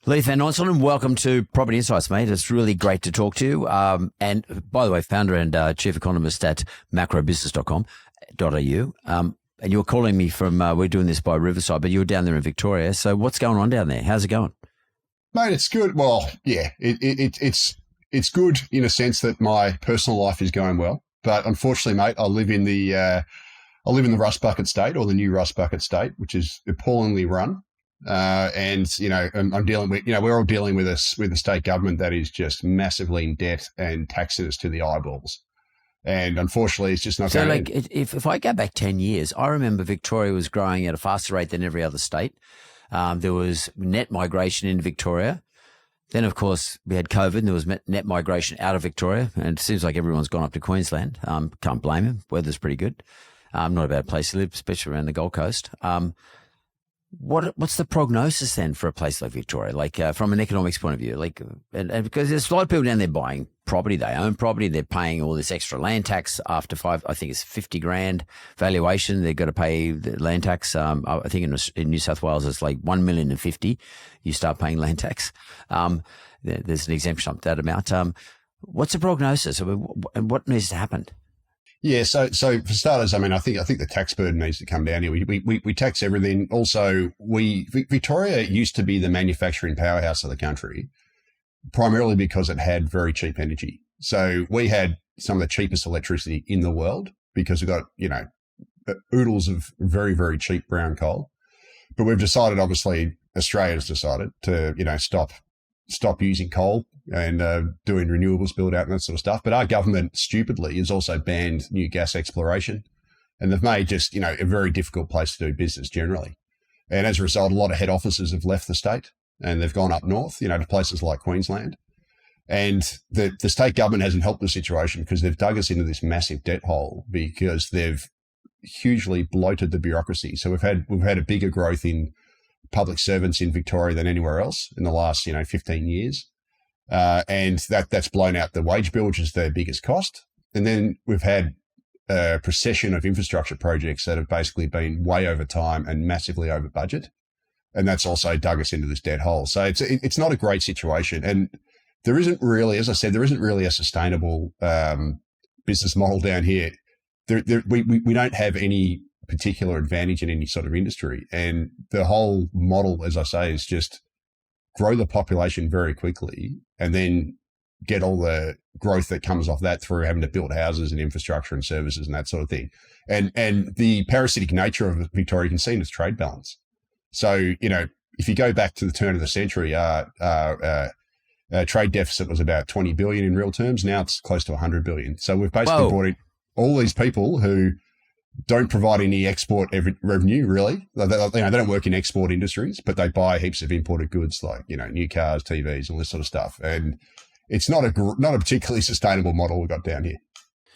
Leith van Onselen, welcome to Property Insights, mate. It's really great to talk to you. And by the way, founder and Chief Economist at macrobusiness.com.au. And you were calling me from, we're doing this by Riverside, but you were down there in Victoria. So what's going on down there? How's it going? Mate, it's good. Well, yeah, it's good in a sense that my personal life is going well. But unfortunately, mate, I live in the Rust Bucket State, or the new Rust Bucket State, which is appallingly run. And, you know, I'm dealing with, you know, we're all dealing with a state government that is just massively in debt and taxing us to the eyeballs. And unfortunately, it's just not so going to... So, if I go back 10 years, I remember Victoria was growing at a faster rate than every other state. There was net migration into Victoria. Then, of course, we had COVID and there was net migration out of Victoria. And it seems like everyone's gone up to Queensland. Can't blame him. Weather's pretty good. Not a bad place to live, especially around the Gold Coast. What's the prognosis then for a place like Victoria? Like, from an economics point of view, like, and because there's a lot of people down there buying property, they own property, they're paying all this extra land tax after I think it's 50 grand valuation. They've got to pay the land tax. I think in New South Wales, it's like 1,050,000. You start paying land tax. There's an exemption up to that amount. What's the prognosis and what needs to happen? Yeah, so for starters, I mean, I think the tax burden needs to come down here. We tax everything. Also, Victoria used to be the manufacturing powerhouse of the country, primarily because it had very cheap energy. So we had some of the cheapest electricity in the world because we got, you know, oodles of very, very cheap brown coal. But we've decided, obviously, Australia's decided to, you know, stop using coal and doing renewables build out and that sort of stuff. But our government stupidly has also banned new gas exploration, and they've made just, you know, a very difficult place to do business generally. And as a result, a lot of head offices have left the state and they've gone up north, you know, to places like Queensland. And the state government hasn't helped the situation because they've dug us into this massive debt hole because they've hugely bloated the bureaucracy. So we've had a bigger growth in public servants in Victoria than anywhere else in the last, you know, 15 years. And that's blown out the wage bill, which is their biggest cost. And then we've had a procession of infrastructure projects that have basically been way over time and massively over budget. And that's also dug us into this dead hole. So it's not a great situation. And there isn't really, as I said, there isn't really a sustainable business model down here. We don't have any particular advantage in any sort of industry. And the whole model, as I say, is just grow the population very quickly and then get all the growth that comes off that through having to build houses and infrastructure and services and that sort of thing. And the parasitic nature of Victoria, you can see in its trade balance. So, you know, if you go back to the turn of the century, trade deficit was about 20 billion in real terms. Now it's close to 100 billion. So we've basically brought in all these people who don't provide any export revenue, really. They don't work in export industries, but they buy heaps of imported goods like, you know, new cars, TVs, all this sort of stuff. And it's not a particularly sustainable model we've got down here.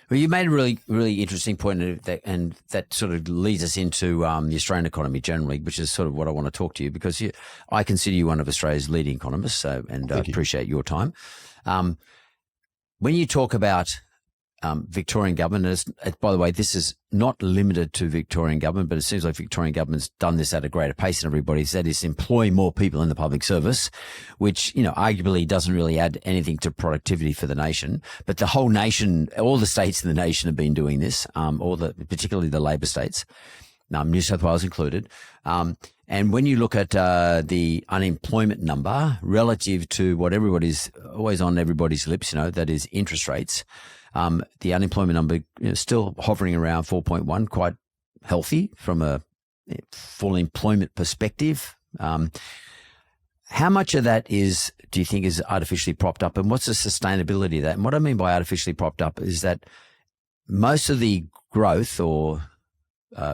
Well, you made a really, really interesting point, and that sort of leads us into the Australian economy generally, which is sort of what I want to talk to you, because I consider you one of Australia's leading economists, and I appreciate your time. When you talk about Victorian government, by the way, this is not limited to Victorian government, but it seems like Victorian government's done this at a greater pace than everybody said, is employ more people in the public service, which, you know, arguably doesn't really add anything to productivity for the nation. But the whole nation, all the states in the nation have been doing this, particularly the Labor states, New South Wales included. And when you look at the unemployment number relative to what everybody's always on everybody's lips, you know, that is interest rates, the unemployment number, you know, still hovering around 4.1, quite healthy from a full employment perspective. How much of that do you think is artificially propped up, and what's the sustainability of that? And what I mean by artificially propped up is that most of the growth or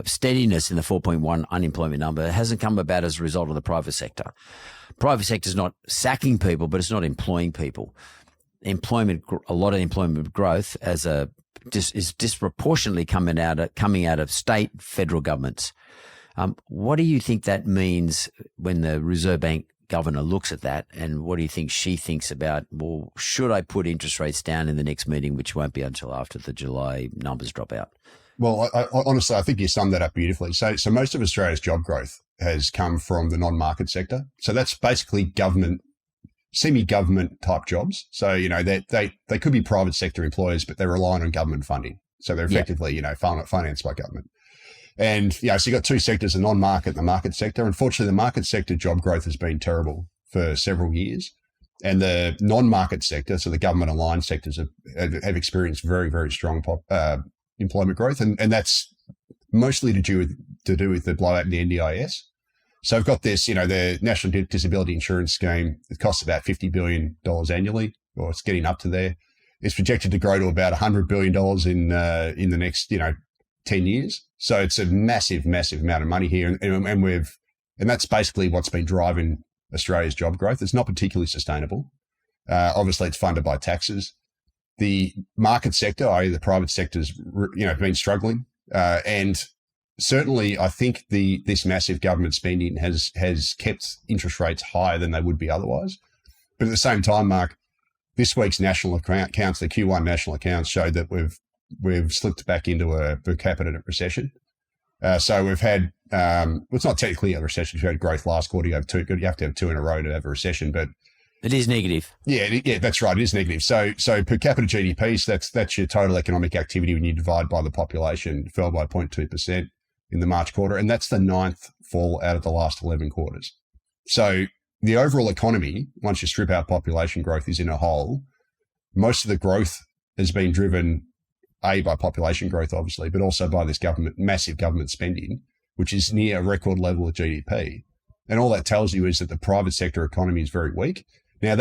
steadiness in the 4.1 unemployment number hasn't come about as a result of the private sector. Private sector is not sacking people, but it's not employing people. A lot of employment growth is disproportionately coming out of state, federal governments. What do you think that means when the Reserve Bank governor looks at that, and what do you think she thinks about, well, should I put interest rates down in the next meeting, which won't be until after the July numbers drop out? Well, honestly, I think you summed that up beautifully. So most of Australia's job growth has come from the non-market sector. So that's basically government, semi-government type jobs. So, they could be private sector employers, but they're relying on government funding. So they're effectively, financed by government. And, so you've got two sectors, the non-market and the market sector. Unfortunately, the market sector job growth has been terrible for several years. And the non-market sector, so the government-aligned sectors, have experienced very, very strong employment growth. And that's mostly to do with the blowout in the NDIS. So I've got this, the National Disability Insurance Scheme. It costs about $50 billion annually, or it's getting up to there. It's projected to grow to about $100 billion in the next, 10 years. So it's a massive, massive amount of money here. And that's basically what's been driving Australia's job growth. It's not particularly sustainable. Obviously, it's funded by taxes. The market sector, i.e. the private sector's, been struggling. And certainly, I think this massive government spending has kept interest rates higher than they would be otherwise. But at the same time, Mark, this week's national accounts, the Q1 national accounts, showed that we've slipped back into a per capita recession. So we've had, it's not technically a recession. We had growth last quarter. You have to have two in a row to have a recession, but it is negative. Yeah, that's right. It is negative. So per capita GDP, so that's your total economic activity when you divide by the population, fell by 0.2% in the March quarter. And that's the 9th fall out of the last 11 quarters. So the overall economy, once you strip out population growth, is in a hole. Most of the growth has been driven, by population growth, obviously, but also by this massive government spending, which is near a record level of GDP. And all that tells you is that the private sector economy is very weak. Now,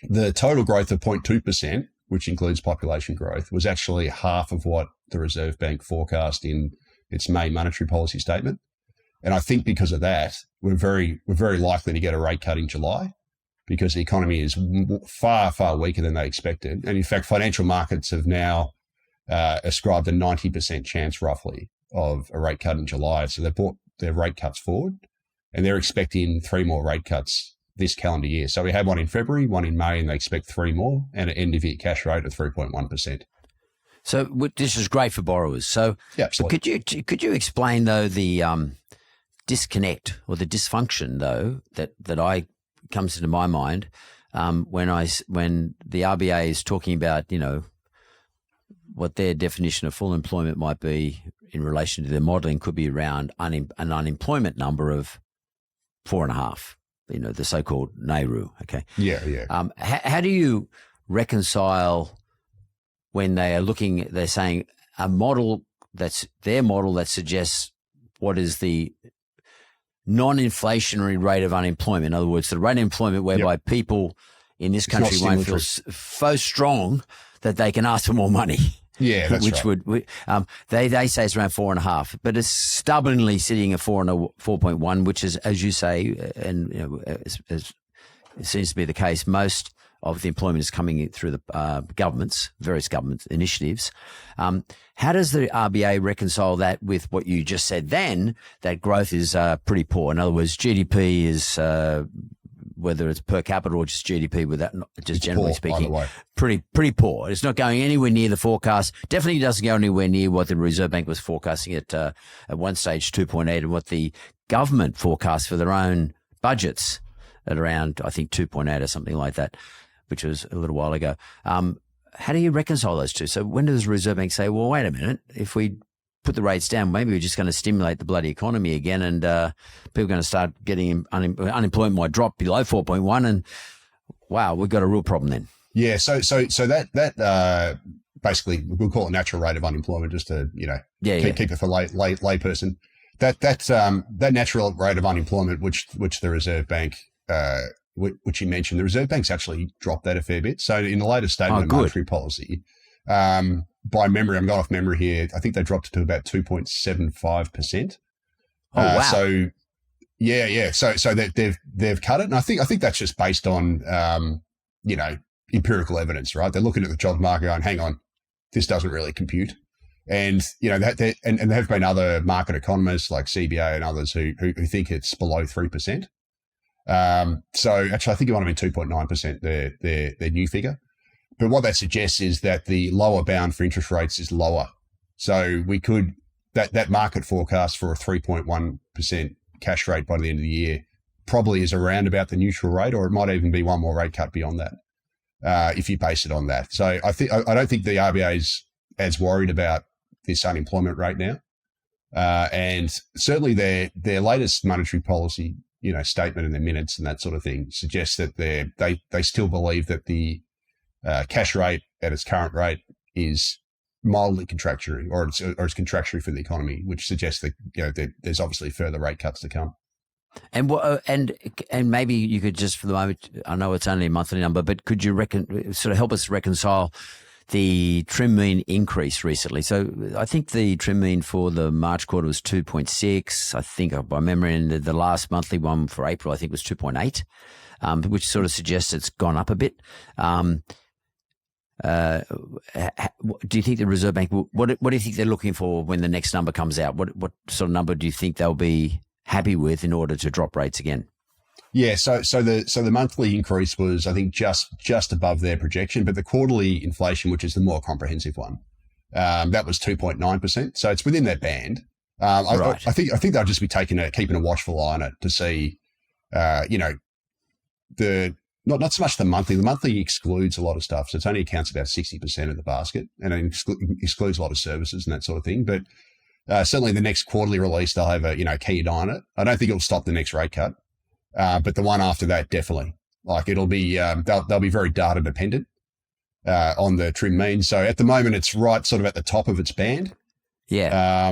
the total growth of 0.2%, which includes population growth, was actually half of what the Reserve Bank forecast in its May monetary policy statement. And I think because of that, we're very likely to get a rate cut in July, because the economy is far, far weaker than they expected. And in fact, financial markets have now ascribed a 90% chance roughly of a rate cut in July. So they brought their rate cuts forward, and they're expecting 3 more rate cuts this calendar year. So we had one in February, one in May, and they expect 3 more, and an end of year cash rate of 3.1%. So this is great for borrowers. So, yeah, so could you explain though the disconnect or the dysfunction though that comes into my mind when the RBA is talking about what their definition of full employment might be in relation to their modelling could be around an unemployment number of 4.5. The so-called NAIRU. Okay. Yeah. How do you reconcile when they're saying a model that's their model that suggests what is the non-inflationary rate of unemployment? In other words, the rate of employment whereby people in this country won't feel so strong that they can ask for more money. Yeah, that's right. They say it's around 4.5, but it's stubbornly sitting at 4.1, which is, as you say, and as it seems to be the case, most of the employment is coming through the various government initiatives. How does the RBA reconcile that with what you just said then, that growth is pretty poor? In other words, GDP is, whether it's per capita or just GDP, with that, just generally speaking, pretty poor. It's not going anywhere near the forecast. Definitely doesn't go anywhere near what the Reserve Bank was forecasting at one stage 2.8, and what the government forecast for their own budgets at around, I think, 2.8 or something like that, which was a little while ago. How do you reconcile those two? So when does the Reserve Bank say, well, wait a minute, if we put the rates down, maybe we're just going to stimulate the bloody economy again, and people are going to start getting unemployment might drop below 4.1, and wow, we've got a real problem then. Yeah, so that basically we'll call it natural rate of unemployment, just to keep it for lay person. That natural rate of unemployment, which the Reserve Bank, which you mentioned, the Reserve Bank's actually dropped that a fair bit. So in the latest statement of monetary policy, by memory, I'm going off memory here, I think they dropped it to about 2.75%. Oh, wow. So yeah. So they've cut it, and I think that's just based on empirical evidence, right? They're looking at the job market going, hang on, this doesn't really compute. And and there have been other market economists like CBA and others who think it's below 3%. So actually, I think it might have been 2.9%, their new figure. But what that suggests is that the lower bound for interest rates is lower. So we could, that market forecast for a 3.1% cash rate by the end of the year probably is around about the neutral rate, or it might even be one more rate cut beyond that if you base it on that. So I don't think the RBA is as worried about this unemployment rate now. And certainly their latest monetary policy, statement in their minutes and that sort of thing suggests that they still believe that the cash rate at its current rate is mildly contractionary, or it's contractionary for the economy, which suggests that there's obviously further rate cuts to come. And maybe you could just, for the moment, I know it's only a monthly number, but could you sort of help us reconcile the trim mean increase recently? So I think the trim mean for the March quarter was 2.6. I think by memory, and the last monthly one for April, I think was 2.8, which sort of suggests it's gone up a bit. Do you think the Reserve Bank, what do you think they're looking for when the next number comes out? What sort of number do you think they'll be happy with in order to drop rates again? Yeah, so the monthly increase was, I think, just above their projection, but the quarterly inflation, which is the more comprehensive one, that was 2.9%. So it's within that band. Right. I think they'll just be keeping a watchful eye on it to see, not so much the monthly. The monthly excludes a lot of stuff, so it only accounts about 60% of the basket, and it excludes a lot of services and that sort of thing. But certainly the next quarterly release, they'll have a keyed eye on it. I don't think it'll stop the next rate cut. But the one after that, definitely. Like it'll be, they'll be very data dependent on the trim mean. So at the moment, it's right sort of at the top of its band. Yeah.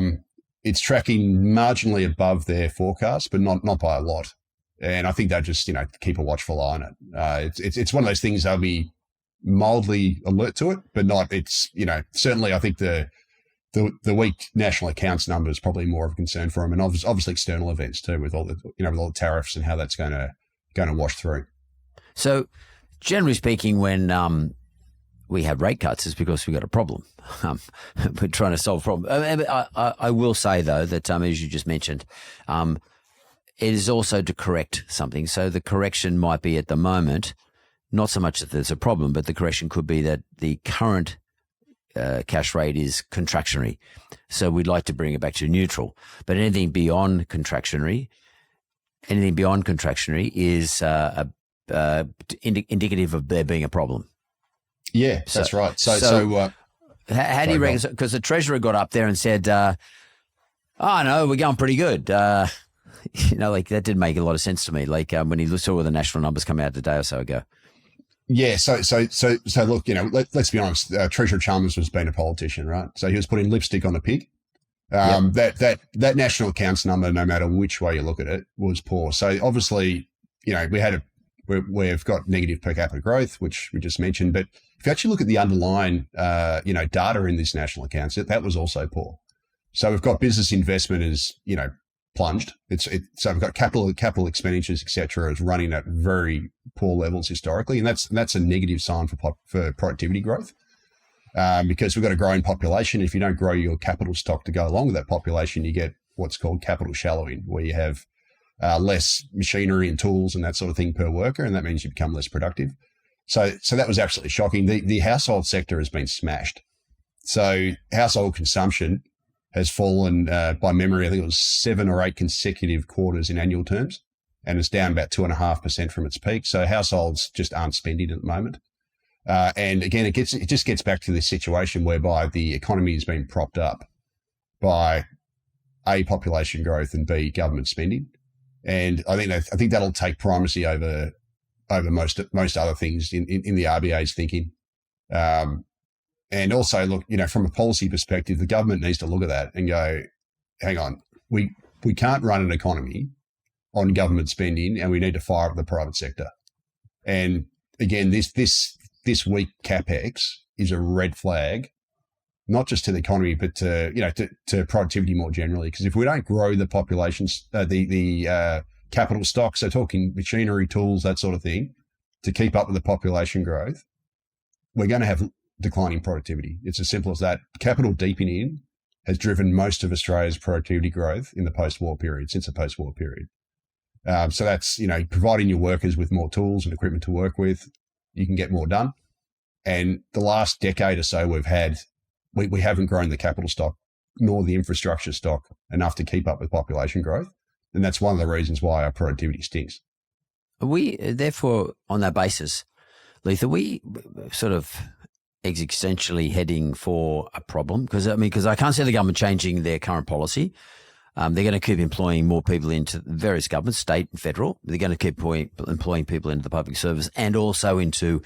It's tracking marginally above their forecast, but not by a lot. And I think they'll just keep a watchful eye on it. It's one of those things they'll be mildly alert to it, but not. It's certainly I think the weak national accounts number is probably more of a concern for them, and obviously external events too, with all the with all the tariffs and how that's going to wash through. So, generally speaking, when we have rate cuts, it's because we've got a problem. We're trying to solve a problem. I will say though that as you just mentioned, it is also to correct something. So the correction might be at the moment not so much that there's a problem, but the correction could be that the current cash rate is contractionary. So we'd like to bring it back to neutral. But anything beyond contractionary is indicative of there being a problem. Yeah, that's right. So how do you reckon? Because the Treasurer got up there and said, no, we're going pretty good. That didn't make a lot of sense to me. Like when he saw all the national numbers come out a day or so ago. Yeah, so look, let's be honest. Treasurer Chalmers has been a politician, right? So he was putting lipstick on a pig. Yep. That national accounts number, no matter which way you look at it, was poor. So obviously, we've got negative per capita growth, which we just mentioned. But if you actually look at the underlying, data in this national accounts, that was also poor. So we've got business investment is, plunged. So we've got capital expenditures, et cetera, is running at very poor levels historically, and that's a negative sign for productivity growth, because we've got a growing population. If you don't grow your capital stock to go along with that population, you get what's called capital shallowing, where you have less machinery and tools and that sort of thing per worker, and that means you become less productive. So that was absolutely shocking. The household sector has been smashed. So household consumption has fallen by memory. I think it was 7 or 8 consecutive quarters in annual terms, and it's down about 2.5% from its peak. So households just aren't spending at the moment. And again, it just gets back to this situation whereby the economy has been propped up by A, population growth, and B, government spending. And I think that'll take primacy over most other things in the RBA's thinking. And also, look, from a policy perspective, the government needs to look at that and go, hang on, we can't run an economy on government spending, and we need to fire up the private sector. And again, this weak capex is a red flag, not just to the economy, but to productivity more generally. Because if we don't grow the populations, the capital stock, so talking machinery, tools, that sort of thing, to keep up with the population growth, we're going to have declining productivity. It's as simple as that. Capital deepening has driven most of Australia's productivity growth in the post-war period, since the post-war period. So that's, providing your workers with more tools and equipment to work with, you can get more done. And the last decade or so we haven't grown the capital stock nor the infrastructure stock enough to keep up with population growth. And that's one of the reasons why our productivity stinks. Are we, therefore, on that basis, Leith, are we sort of existentially heading for a problem? Because I can't see the government changing their current policy. They're going to keep employing more people into various governments, state and federal. They're going to keep employing people into the public service and also into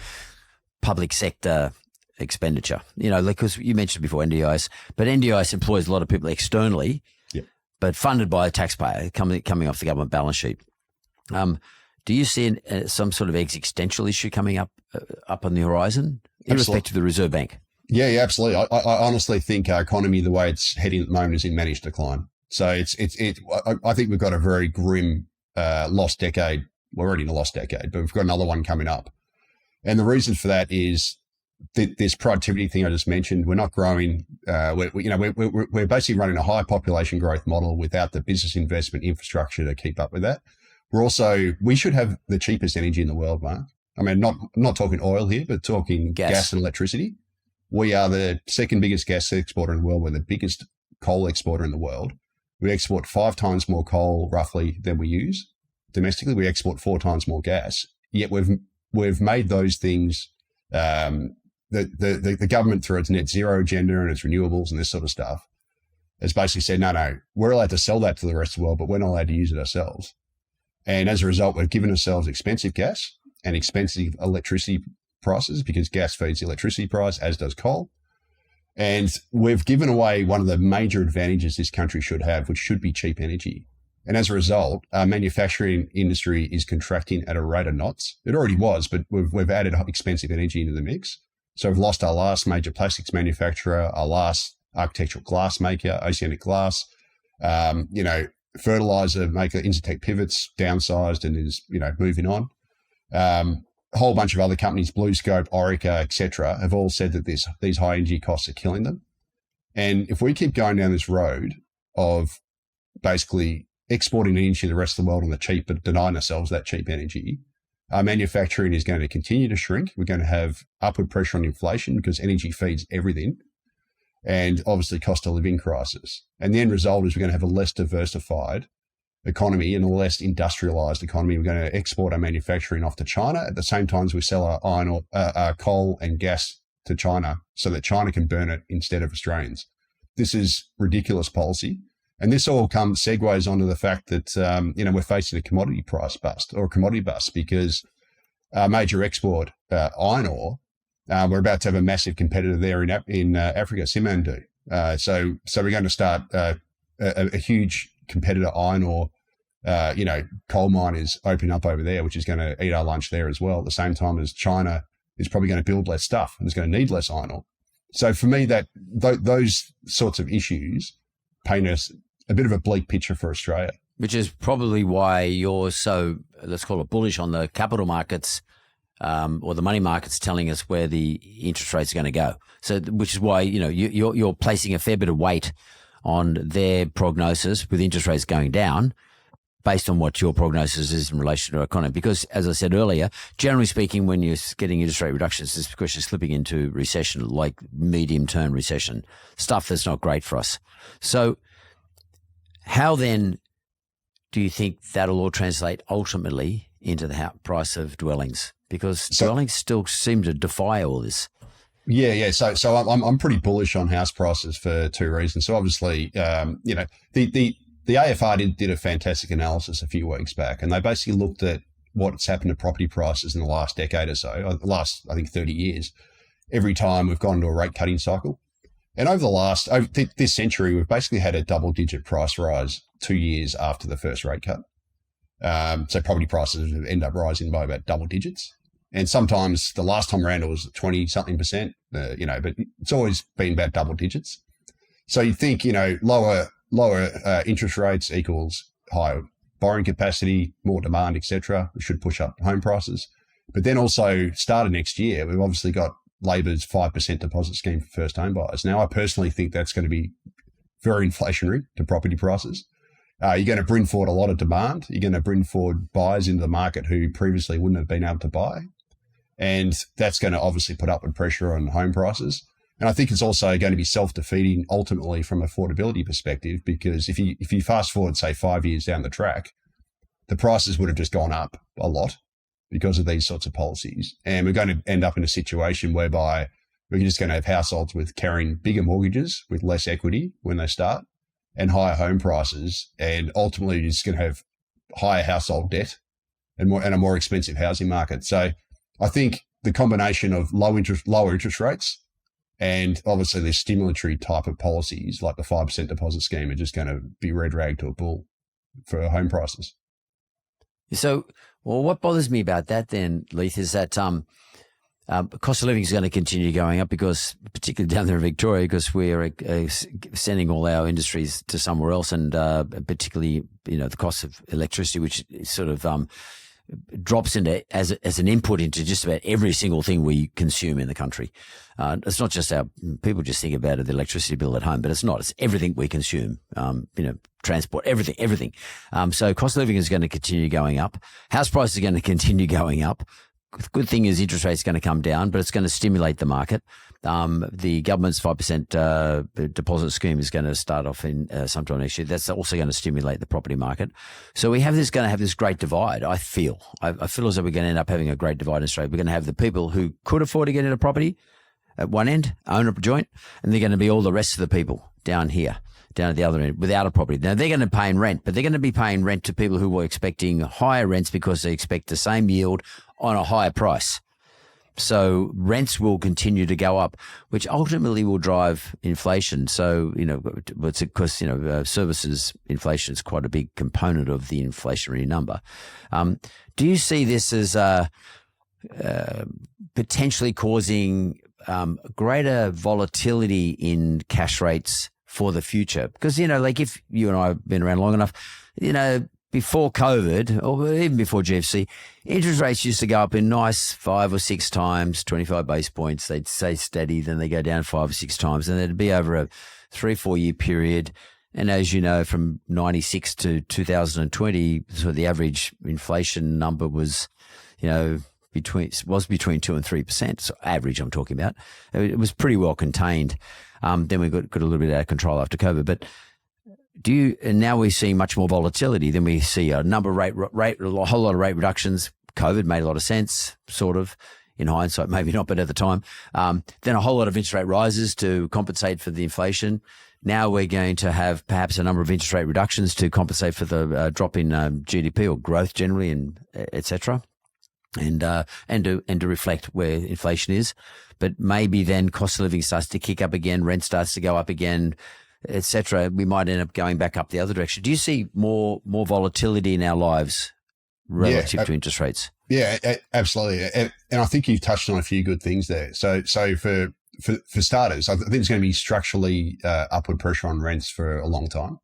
public sector expenditure. Because you mentioned before NDIS, but NDIS employs a lot of people externally, but funded by a taxpayer coming off the government balance sheet. Do you see some sort of existential issue coming up on the horizon, irrespective of the Reserve Bank? Yeah, absolutely. I honestly think our economy, the way it's heading at the moment, is in managed decline. So I think we've got a very grim lost decade. We're already in a lost decade, but we've got another one coming up. And the reason for that is this productivity thing I just mentioned. We're not growing. We're basically running a high population growth model without the business investment infrastructure to keep up with that. We should have the cheapest energy in the world, Mark. I mean, not talking oil here, but talking gas and electricity. We are the second biggest gas exporter in the world. We're the biggest coal exporter in the world. We export 5 times more coal roughly than we use. Domestically, we export 4 times more gas. Yet we've made those things, the government through its net zero agenda and its renewables and this sort of stuff has basically said, no, we're allowed to sell that to the rest of the world, but we're not allowed to use it ourselves. And as a result, we've given ourselves expensive gas and expensive electricity prices because gas feeds the electricity price, as does coal. And we've given away one of the major advantages this country should have, which should be cheap energy. And as a result, our manufacturing industry is contracting at a rate of knots. It already was, but we've added expensive energy into the mix. So we've lost our last major plastics manufacturer, our last architectural glass maker, Oceanic Glass, fertilizer maker, Incitec Pivots, downsized and is, moving on. A whole bunch of other companies, BlueScope, Orica, etc., have all said that these high energy costs are killing them. And if we keep going down this road of basically exporting energy to the rest of the world on the cheap, but denying ourselves that cheap energy, our manufacturing is going to continue to shrink. We're going to have upward pressure on inflation because energy feeds everything, and obviously cost of living crisis. And the end result is we're going to have a less diversified economy and a less industrialized economy. We're going to export our manufacturing off to China at the same time as we sell our coal and gas to China so that China can burn it instead of Australians. This is ridiculous policy. And this all segues onto the fact that, we're facing a commodity price bust or a commodity bust because our major export, iron ore, we're about to have a massive competitor there in Africa, Simandou. So we're going to start a huge competitor iron ore, coal miners open up over there, which is going to eat our lunch there as well. At the same time as China is probably going to build less stuff and is going to need less iron ore. So for me, those sorts of issues paint us a bit of a bleak picture for Australia. Which is probably why you're so, let's call it bullish on the capital markets, or the money markets telling us where the interest rates are going to go. So, which is why, you're placing a fair bit of weight on their prognosis with interest rates going down based on what your prognosis is in relation to our economy. Because as I said earlier, generally speaking, when you're getting interest rate reductions, it's because you're slipping into recession, like medium-term recession, stuff that's not great for us. So how then do you think that'll all translate ultimately into the price of dwellings? Because dwellings still seem to defy all this. Yeah. So I'm pretty bullish on house prices for 2 reasons. So obviously, the AFR did a fantastic analysis a few weeks back, and they basically looked at what's happened to property prices in the last decade or so, the last, I think, 30 years, every time we've gone into a rate cutting cycle. And over this century, we've basically had a double-digit price rise 2 years after the first rate cut. So property prices end up rising by about double digits. And sometimes the last time around it was 20-something%, but it's always been about double digits. So you think, lower interest rates equals higher borrowing capacity, more demand, etc. We should push up home prices. But then also started next year, we've obviously got Labor's 5% deposit scheme for first home buyers. Now, I personally think that's going to be very inflationary to property prices. You're going to bring forward a lot of demand. You're going to bring forward buyers into the market who previously wouldn't have been able to buy. And that's going to obviously put upward pressure on home prices. And I think it's also going to be self-defeating ultimately from affordability perspective, because if you fast forward, say, 5 years down the track, the prices would have just gone up a lot because of these sorts of policies. And we're going to end up in a situation whereby we're just going to have households with carrying bigger mortgages with less equity when they start and higher home prices. And ultimately, you're just going to have higher household debt and a more expensive housing market. So I think the combination of lower interest rates and obviously the stimulatory type of policies like the 5% deposit scheme are just going to be red rag to a bull for home prices. So, well, what bothers me about that then, Leith, is that cost of living is going to continue going up because, particularly down there in Victoria, because we're sending all our industries to somewhere else, and particularly, the cost of electricity, which sort of drops into as an input into just about every single thing we consume in the country. It's not just people just think about it, the electricity bill at home, but it's not. It's everything we consume, transport, everything. So cost of living is going to continue going up. House prices are going to continue going up. The good thing is interest rates are going to come down, but it's going to stimulate the market. The government's 5% deposit scheme is going to start off in sometime next year. That's also going to stimulate the property market. So we have going to have this great divide, I feel. I feel as though we're going to end up having a great divide in Australia. We're going to have the people who could afford to get into property at one end, own a joint, and they're going to be all the rest of the people down here, down at the other end, without a property. Now, they're going to pay rent, but they're going to be paying rent to people who were expecting higher rents because they expect the same yield on a higher price. So rents will continue to go up, which ultimately will drive inflation. So, it's because, services inflation is quite a big component of the inflationary number. Do you see this as potentially causing greater volatility in cash rates for the future? Because, if you and I have been around long enough, before COVID or even before GFC, interest rates used to go up in nice 5 or 6 times, 25 basis points. They'd stay steady, then they go down 5 or 6 times, and it'd be over a 3-4 year period. And as you know, from 96 to 2020, so the average inflation number was, between 2 and 3%. So average, I'm talking about. It was pretty well contained. Then we got a little bit out of control after COVID, but and now we see much more volatility. Then we see a number of a whole lot of rate reductions. COVID made a lot of sense, sort of, in hindsight, maybe not, but at the time. Then a whole lot of interest rate rises to compensate for the inflation. Now we're going to have perhaps a number of interest rate reductions to compensate for the drop in GDP or growth generally, and et cetera, and to reflect where inflation is. But maybe then cost of living starts to kick up again, rent starts to go up again, et cetera. We might end up going back up the other direction. Do you see more volatility in our lives relative to interest rates? Yeah, absolutely. And I think you've touched on a few good things there. So for starters, I think there's going to be structurally upward pressure on rents for a long time.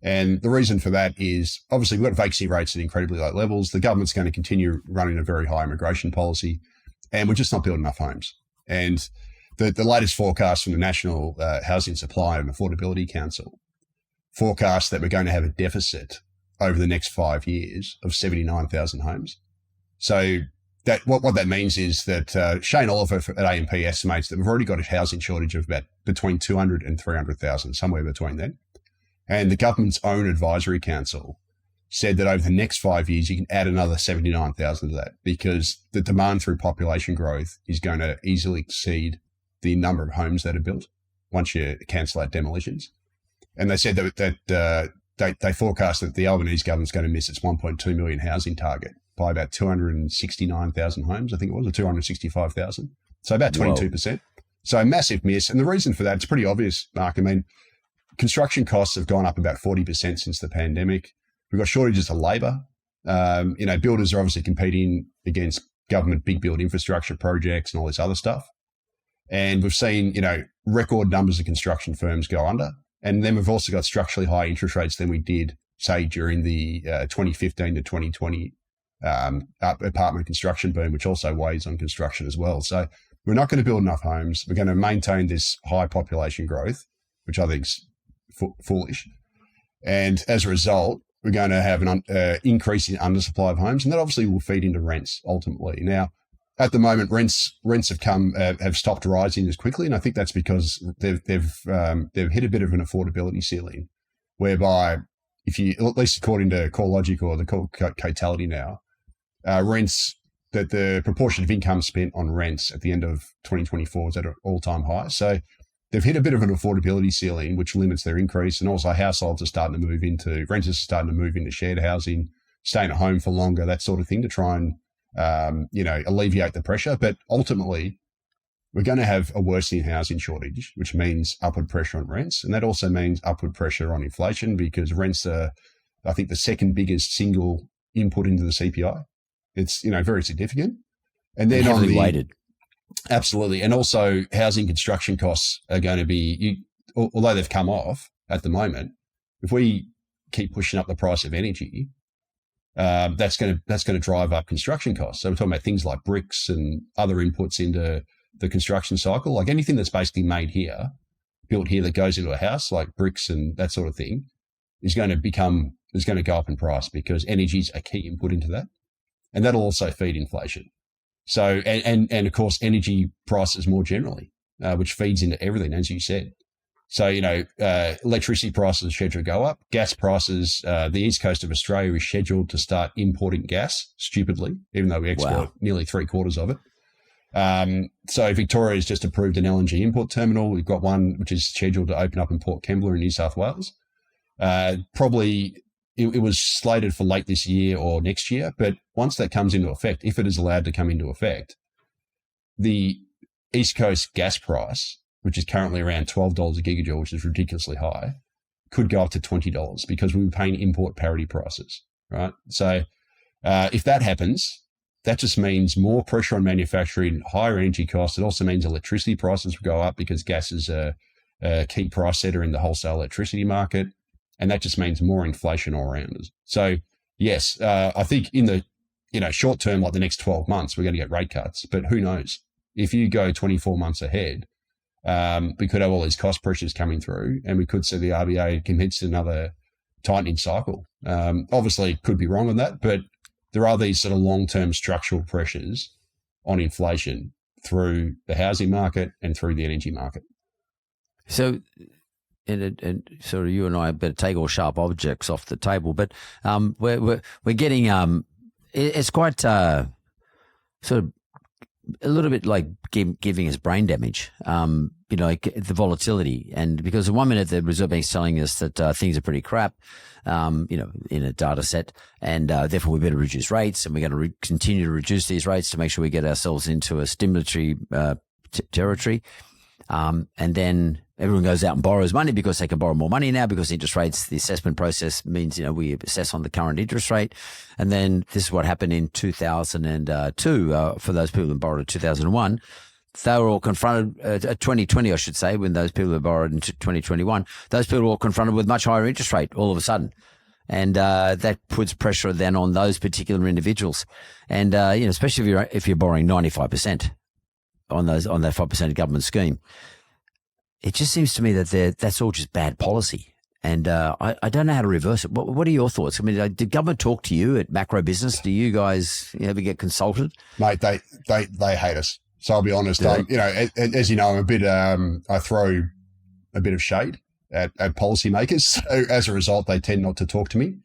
And the reason for that is obviously we've got vacancy rates at incredibly low levels. The government's going to continue running a very high immigration policy, and we're just not building enough homes. And the latest forecast from the National Housing Supply and Affordability Council forecast that we're going to have a deficit over the next 5 years of 79,000 homes. So that what that means is that Shane Oliver at AMP estimates that we've already got a housing shortage of about between 200 and 300,000, somewhere between then. And the government's own advisory council said that over the next 5 years, you can add another 79,000 to that because the demand through population growth is going to easily exceed the number of homes that are built once you cancel out demolitions. And they said that they forecast that the Albanese government's going to miss its 1.2 million housing target by about 269,000 homes, I think it was, or 265,000. So about 22%. Whoa. So a massive miss. And the reason for that, it's pretty obvious, Mark. I mean, construction costs have gone up about 40% since the pandemic. We've got shortages of labour. Builders are obviously competing against government big build infrastructure projects and all this other stuff. And we've seen, record numbers of construction firms go under. And then we've also got structurally higher interest rates than we did, say, during the 2015 to 2020 apartment construction boom, which also weighs on construction as well. So we're not going to build enough homes. We're going to maintain this high population growth, which I think is foolish. And as a result, we're going to have an increase in undersupply of homes, and that obviously will feed into rents ultimately. Now, at the moment, rents have stopped rising as quickly, and I think that's because they've hit a bit of an affordability ceiling, whereby if you, at least according to CoreLogic or the Cotality now, rents, that the proportion of income spent on rents at the end of 2024 is at an all-time high. So they've hit a bit of an affordability ceiling, which limits their increase, and also renters are starting to move into shared housing, staying at home for longer, that sort of thing, to try and alleviate the pressure. But ultimately, we're going to have a worsening housing shortage, which means upward pressure on rents. And that also means upward pressure on inflation, because rents are, I think, the second biggest single input into the CPI. It's, very significant. And then heavily weighted. Absolutely. And also housing construction costs are going to be, although they've come off at the moment, if we keep pushing up the price of energy, that's going to drive up construction costs. So we're talking about things like bricks and other inputs into the construction cycle, like anything that's basically made here, built here, that goes into a house, like bricks and that sort of thing, is going to go up in price, because energy is a key input into that, and that'll also feed inflation. So and of course energy prices more generally, which feeds into everything, as you said. So, electricity prices are scheduled to go up. Gas prices, the east coast of Australia is scheduled to start importing gas, stupidly, even though we export nearly 3/4 of it. So Victoria has just approved an LNG import terminal. We've got one which is scheduled to open up in Port Kembla in New South Wales. Probably it was slated for late this year or next year, but once that comes into effect, if it is allowed to come into effect, the East Coast gas price, which is currently around $12 a gigajoule, which is ridiculously high, could go up to $20, because we were paying import parity prices, right? So if that happens, that just means more pressure on manufacturing, higher energy costs. It also means electricity prices will go up, because gas is a key price setter in the wholesale electricity market. And that just means more inflation all around us. So yes, I think in the short term, like the next 12 months, we're going to get rate cuts, but who knows? If you go 24 months ahead, we could have all these cost pressures coming through, and we could see the RBA commits to another tightening cycle. Obviously, could be wrong on that, but there are these sort of long-term structural pressures on inflation through the housing market and through the energy market. So, and sort of you and I better take all sharp objects off the table, but we're getting it's quite sort of a little bit like giving us brain damage, the volatility. And because in 1 minute the Reserve Bank is telling us that things are pretty crap, in a data set, and therefore we better reduce rates, and we're going to continue to reduce these rates to make sure we get ourselves into a stimulatory territory. And then everyone goes out and borrows money because they can borrow more money now, because interest rates, the assessment process means, we assess on the current interest rate. And then this is what happened in 2002 for those people who borrowed in 2001. They were all confronted, 2020, I should say, when those people who borrowed in 2021, those people were all confronted with much higher interest rate all of a sudden. And that puts pressure then on those particular individuals. And, especially if you're borrowing 95%. On that 5% government scheme, it just seems to me that that's all just bad policy, and I don't know how to reverse it. What are your thoughts? I mean, did government talk to you at Macro Business? Do you guys ever get consulted? Mate, they hate us. So I'll be honest. As you know, I'm a bit. I throw a bit of shade at policymakers. So as a result, they tend not to talk to me,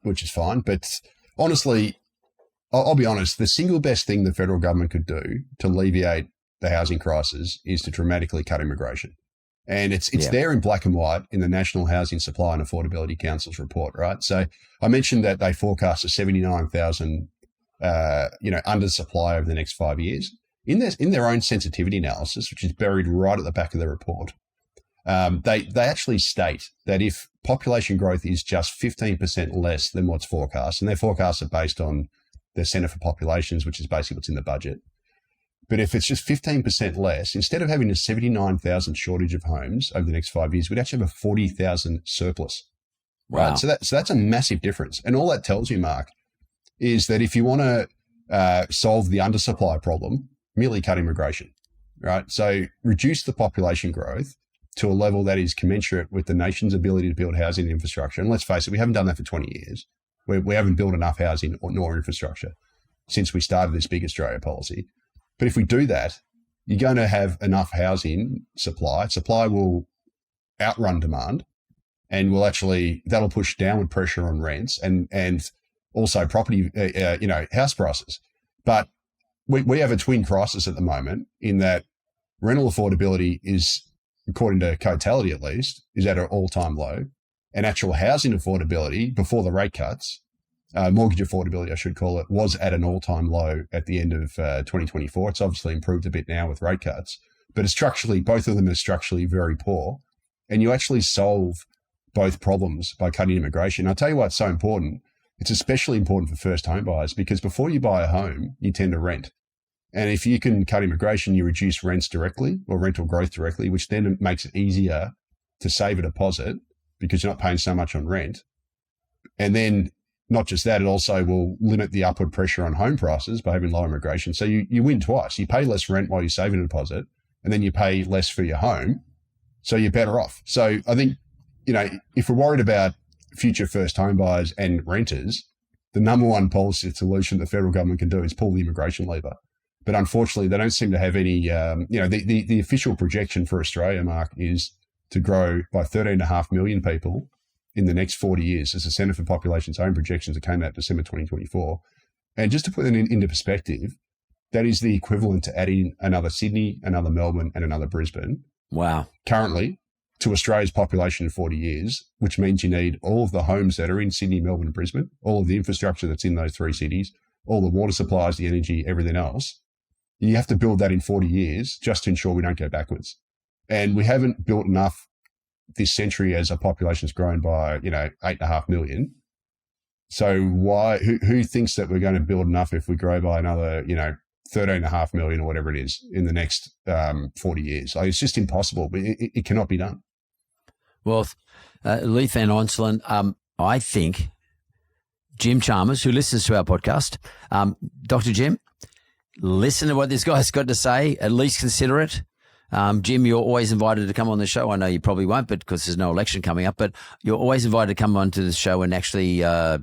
which is fine. But honestly, I'll be honest, the single best thing the federal government could do to alleviate the housing crisis is to dramatically cut immigration. And it's there in black and white in the National Housing Supply and Affordability Council's report, right? So I mentioned that they forecast a 79,000, undersupply over the next 5 years. In their own sensitivity analysis, which is buried right at the back of the report, they actually state that if population growth is just 15% less than what's forecast, and their forecasts are based on the Centre for Populations, which is basically what's in the budget. But if it's just 15% less, instead of having a 79,000 shortage of homes over the next 5 years, we'd actually have a 40,000 surplus. Right. Wow. So that's a massive difference. And all that tells you, Mark, is that if you want to solve the undersupply problem, merely cut immigration. Right. So reduce the population growth to a level that is commensurate with the nation's ability to build housing infrastructure. And let's face it, we haven't done that for 20 years. We haven't built enough housing nor infrastructure. since we started this Big Australia policy. But if we do that, you're going to have enough housing supply. Supply will outrun demand, and that'll push downward pressure on rents and also property, house prices. But we have a twin crisis at the moment in that rental affordability is, according to Cotality at least, is at an all-time low, and actual housing affordability before the rate cuts, mortgage affordability, I should call it, was at an all-time low at the end of 2024. It's obviously improved a bit now with rate cuts, but both of them are structurally very poor. And you actually solve both problems by cutting immigration. I'll tell you why it's so important. It's especially important for first home buyers because before you buy a home, you tend to rent. And if you can cut immigration, you reduce rents directly or rental growth directly, which then makes it easier to save a deposit because you're not paying so much on rent. And then not just that, it also will limit the upward pressure on home prices by having low immigration. So you win twice. You pay less rent while you're saving a deposit, and then you pay less for your home. So you're better off. So I think, if we're worried about future first home buyers and renters, the number one policy solution the federal government can do is pull the immigration lever. But unfortunately, they don't seem to have any, the official projection for Australia, Mark, is to grow by 13.5 million people in the next 40 years. As the Centre for Population's own projections that came out December 2024. And just to put it into perspective, that is the equivalent to adding another Sydney, another Melbourne, and another Brisbane. Wow. Currently, to Australia's population in 40 years, which means you need all of the homes that are in Sydney, Melbourne, and Brisbane, all of the infrastructure that's in those three cities, all the water supplies, the energy, everything else. You have to build that in 40 years just to ensure we don't go backwards. And we haven't built enough this century as our population's grown by, 8.5 million. So who thinks that we're going to build enough if we grow by another, 13.5 million or whatever it is in the next 40 years? It's just impossible. It cannot be done. Well, Leith van Onselen, I think Jim Chalmers, who listens to our podcast, Dr. Jim, listen to what this guy's got to say, at least consider it. Jim, you're always invited to come on the show. I know you probably won't, but because there's no election coming up, but you're always invited to come onto the show and actually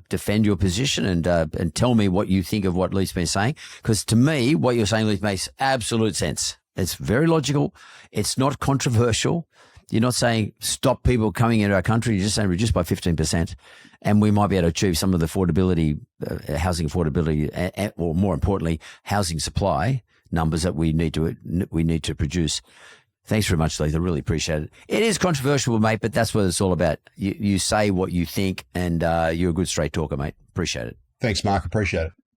defend your position and tell me what you think of what Leith's been saying. Because to me, what you're saying, Leith, makes absolute sense. It's very logical. It's not controversial. You're not saying stop people coming into our country. You're just saying reduce by 15%. And we might be able to achieve some of the affordability, housing affordability, or more importantly, housing supply numbers that we need to produce. Thanks very much, Leith. I really appreciate it. It is controversial, mate, but that's what it's all about. You say what you think, and you're a good straight talker, mate. Appreciate it. Thanks, Mark. Appreciate it.